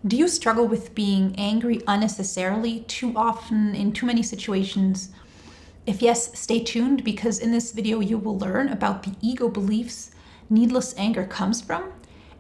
Do you struggle with being angry unnecessarily too often in too many situations? If yes, stay tuned because in this video you will learn about the ego beliefs needless anger comes from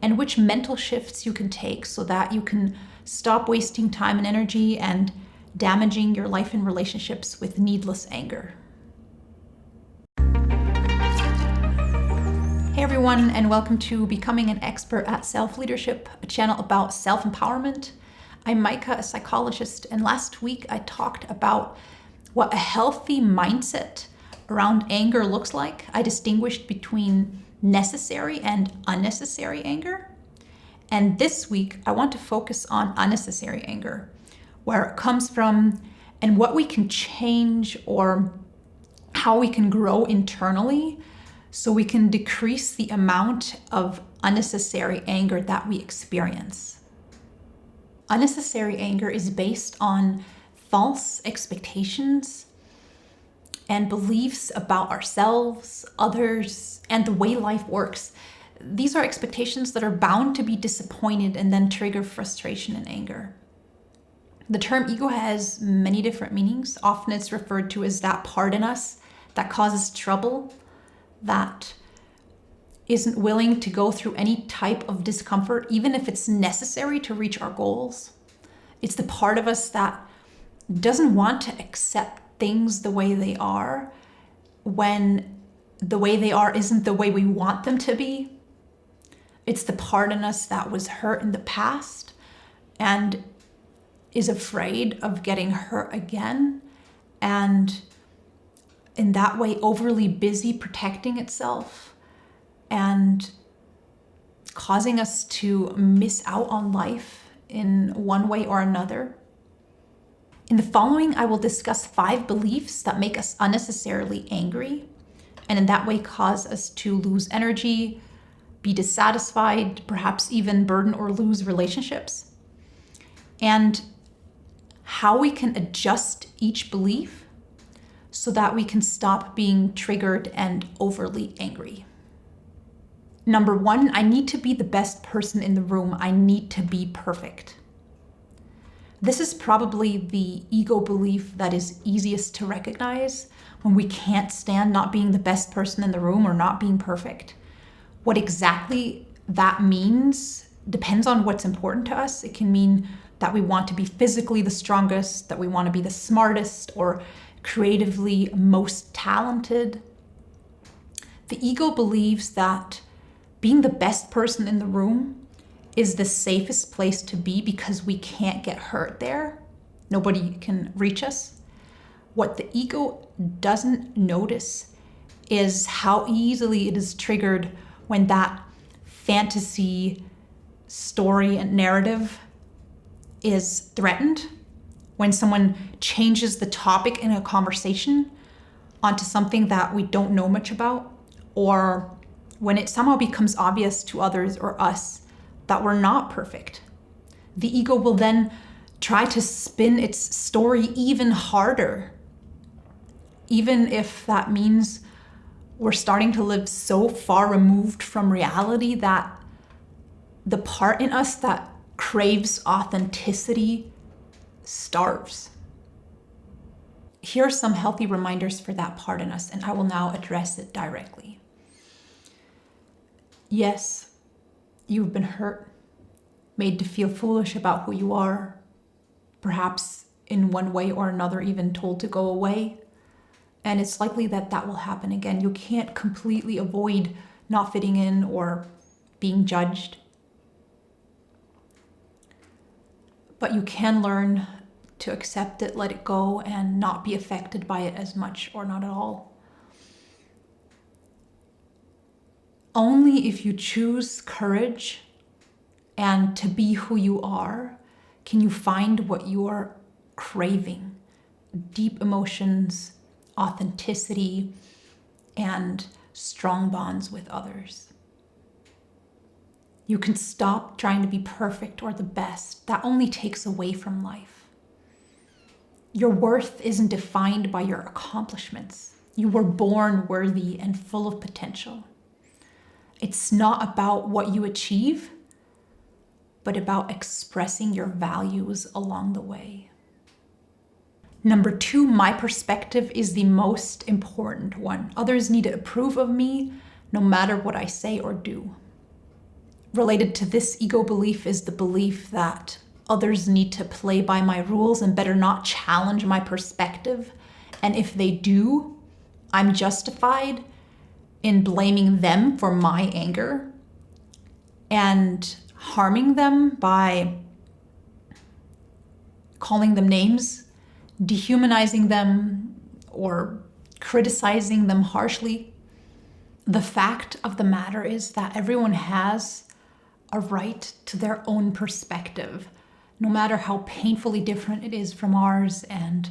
and which mental shifts you can take so that you can stop wasting time and energy and damaging your life and relationships with needless anger. Hey everyone, and welcome to Becoming an Expert at Self-Leadership, a channel about self-empowerment. I'm Maika, a psychologist, and last week I talked about what a healthy mindset around anger looks like. I distinguished between necessary and unnecessary anger. And this week I want to focus on unnecessary anger, where it comes from and what we can change or how we can grow internally so we can decrease the amount of unnecessary anger that we experience. Unnecessary anger is based on false expectations and beliefs about ourselves, others, and the way life works. These are expectations that are bound to be disappointed and then trigger frustration and anger. The term ego has many different meanings. Often it's referred to as that part in us that causes trouble, that isn't willing to go through any type of discomfort, even if it's necessary to reach our goals. It's the part of us that doesn't want to accept things the way they are when the way they are isn't the way we want them to be. It's the part in us that was hurt in the past and is afraid of getting hurt again, and in that way overly busy protecting itself and causing us to miss out on life in one way or another. In the following, I will discuss 5 beliefs that make us unnecessarily angry and in that way cause us to lose energy, be dissatisfied, perhaps even burden or lose relationships, and how we can adjust each belief so that we can stop being triggered and overly angry. Number 1, I need to be the best person in the room. I need to be perfect. This is probably the ego belief that is easiest to recognize when we can't stand not being the best person in the room or not being perfect. What exactly that means depends on what's important to us. It can mean that we want to be physically the strongest, that we want to be the smartest, or creatively most talented. The ego believes that being the best person in the room is the safest place to be because we can't get hurt there. Nobody can reach us. What the ego doesn't notice is how easily it is triggered when that fantasy story and narrative is threatened, when someone changes the topic in a conversation onto something that we don't know much about, or when it somehow becomes obvious to others or us that we're not perfect. The ego will then try to spin its story even harder, even if that means we're starting to live so far removed from reality that the part in us that craves authenticity starves. Here are some healthy reminders for that part in us, and I will now address it directly. Yes, you've been hurt, made to feel foolish about who you are, perhaps in one way or another even told to go away, and it's likely that that will happen again. You can't completely avoid not fitting in or being judged, but you can learn to accept it, let it go, and not be affected by it as much or not at all. Only if you choose courage and to be who you are can you find what you are craving: deep emotions, authenticity, and strong bonds with others. You can stop trying to be perfect or the best. That only takes away from life. Your worth isn't defined by your accomplishments. You were born worthy and full of potential. It's not about what you achieve, but about expressing your values along the way. Number 2, my perspective is the most important one. Others need to approve of me no matter what I say or do. Related to this ego belief is the belief that others need to play by my rules and better not challenge my perspective. And if they do, I'm justified in blaming them for my anger and harming them by calling them names, dehumanizing them, or criticizing them harshly. The fact of the matter is that everyone has a right to their own perspective, no matter how painfully different it is from ours, and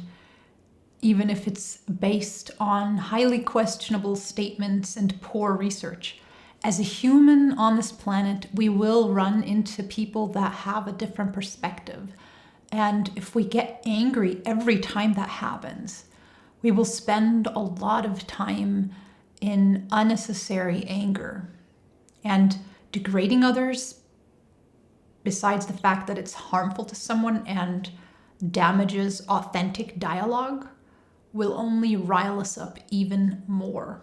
even if it's based on highly questionable statements and poor research. As a human on this planet, we will run into people that have a different perspective. And if we get angry every time that happens, we will spend a lot of time in unnecessary anger and degrading others, besides the fact that it's harmful to someone and damages authentic dialogue, will only rile us up even more.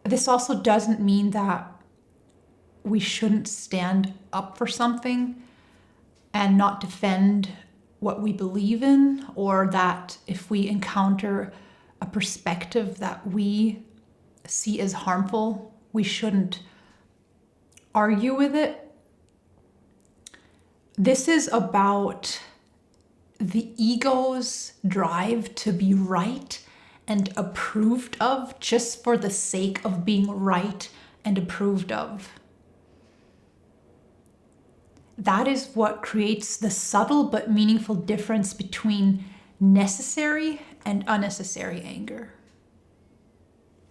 This also doesn't mean that we shouldn't stand up for something and not defend what we believe in, or that if we encounter a perspective that we see as harmful, we shouldn't argue with it. This is about the ego's drive to be right and approved of just for the sake of being right and approved of. That is what creates the subtle but meaningful difference between necessary and unnecessary anger.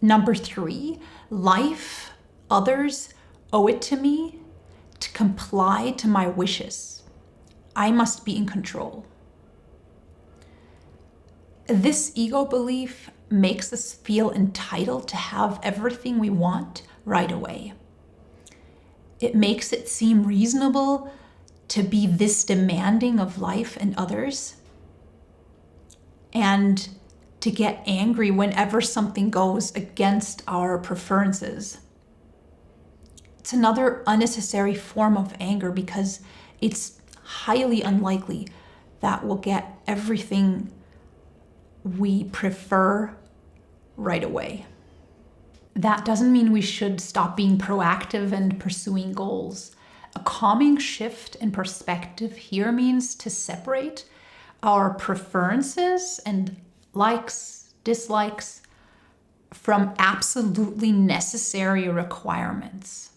Number 3, life, others owe it to me to comply to my wishes. I must be in control. This ego belief makes us feel entitled to have everything we want right away. It makes it seem reasonable to be this demanding of life and others, and to get angry whenever something goes against our preferences. It's another unnecessary form of anger because it's highly unlikely that we'll get everything we prefer right away. That doesn't mean we should stop being proactive and pursuing goals. A calming shift in perspective here means to separate our preferences and likes, dislikes from absolutely necessary requirements.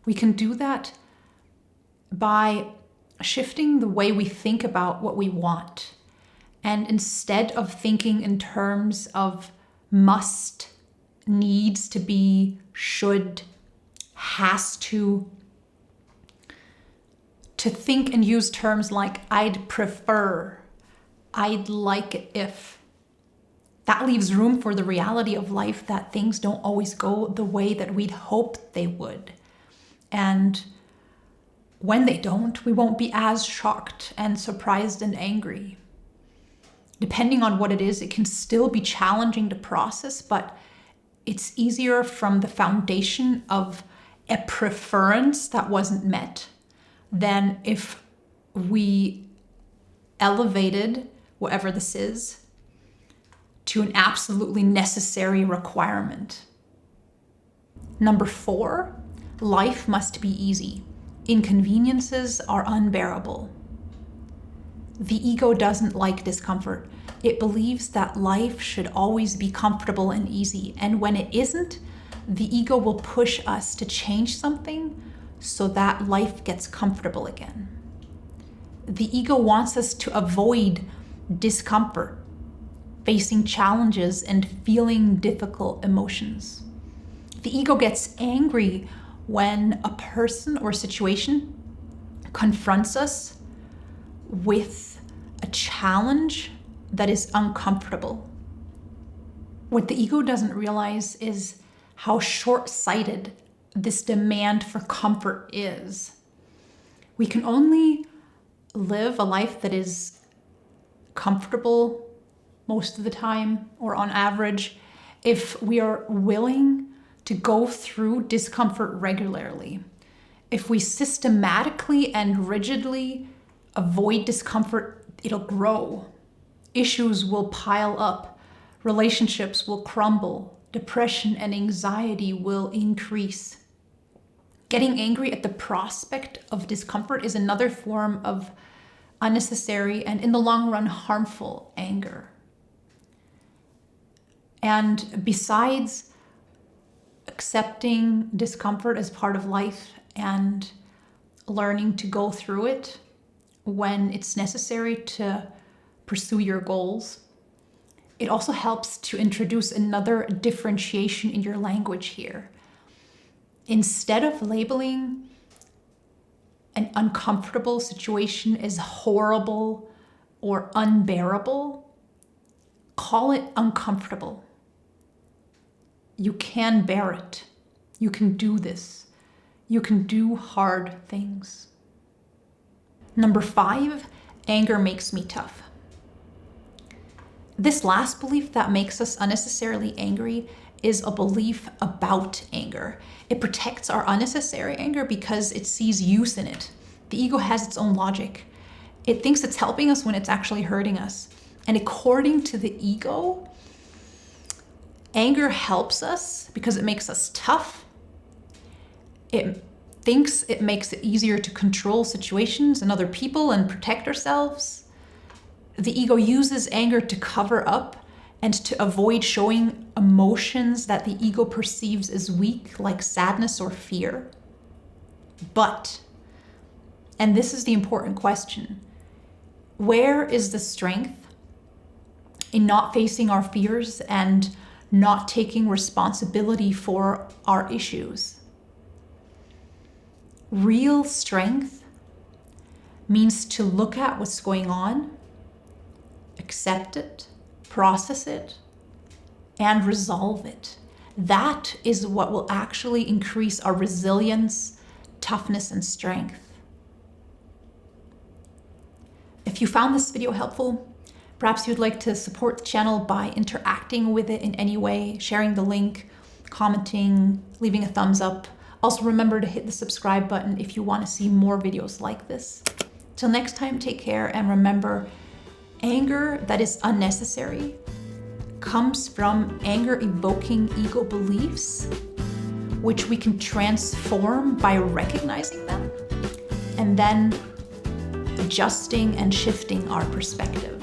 We can do that by shifting the way we think about what we want. And instead of thinking in terms of must, needs to be, should, has to think and use terms like I'd prefer, I'd like it if. That leaves room for the reality of life that things don't always go the way that we'd hoped they would. And when they don't, we won't be as shocked and surprised and angry. Depending on what it is, it can still be challenging to process, but it's easier from the foundation of a preference that wasn't met than if we elevated whatever this is to an absolutely necessary requirement. Number 4, life must be easy. Inconveniences are unbearable. The ego doesn't like discomfort. It believes that life should always be comfortable and easy. And when it isn't, the ego will push us to change something so that life gets comfortable again. The ego wants us to avoid discomfort, facing challenges and feeling difficult emotions. The ego gets angry when a person or situation confronts us with a challenge that is uncomfortable. What the ego doesn't realize is how short-sighted this demand for comfort is. We can only live a life that is comfortable most of the time, or on average, if we are willing to go through discomfort regularly. If we systematically and rigidly avoid discomfort, it'll grow. Issues will pile up. Relationships will crumble. Depression and anxiety will increase. Getting angry at the prospect of discomfort is another form of unnecessary and, in the long run, harmful anger. And besides accepting discomfort as part of life and learning to go through it when it's necessary to pursue your goals, it also helps to introduce another differentiation in your language here. Instead of labeling an uncomfortable situation as horrible or unbearable, call it uncomfortable. You can bear it. You can do this. You can do hard things. Number 5, anger makes me tough. This last belief that makes us unnecessarily angry is a belief about anger. It protects our unnecessary anger because it sees use in it. The ego has its own logic. It thinks it's helping us when it's actually hurting us. And according to the ego, anger helps us because it makes us tough. It thinks it makes it easier to control situations and other people and protect ourselves. The ego uses anger to cover up and to avoid showing emotions that the ego perceives as weak, like sadness or fear. But, and this is the important question, where is the strength in not facing our fears and not taking responsibility for our issues? Real strength means to look at what's going on, accept it, process it, and resolve it. That is what will actually increase our resilience, toughness, and strength. If you found this video helpful, perhaps you'd like to support the channel by interacting with it in any way, sharing the link, commenting, leaving a thumbs up. Also remember to hit the subscribe button if you want to see more videos like this. Till next time, take care, and remember, anger that is unnecessary comes from anger-evoking ego beliefs, which we can transform by recognizing them and then adjusting and shifting our perspective.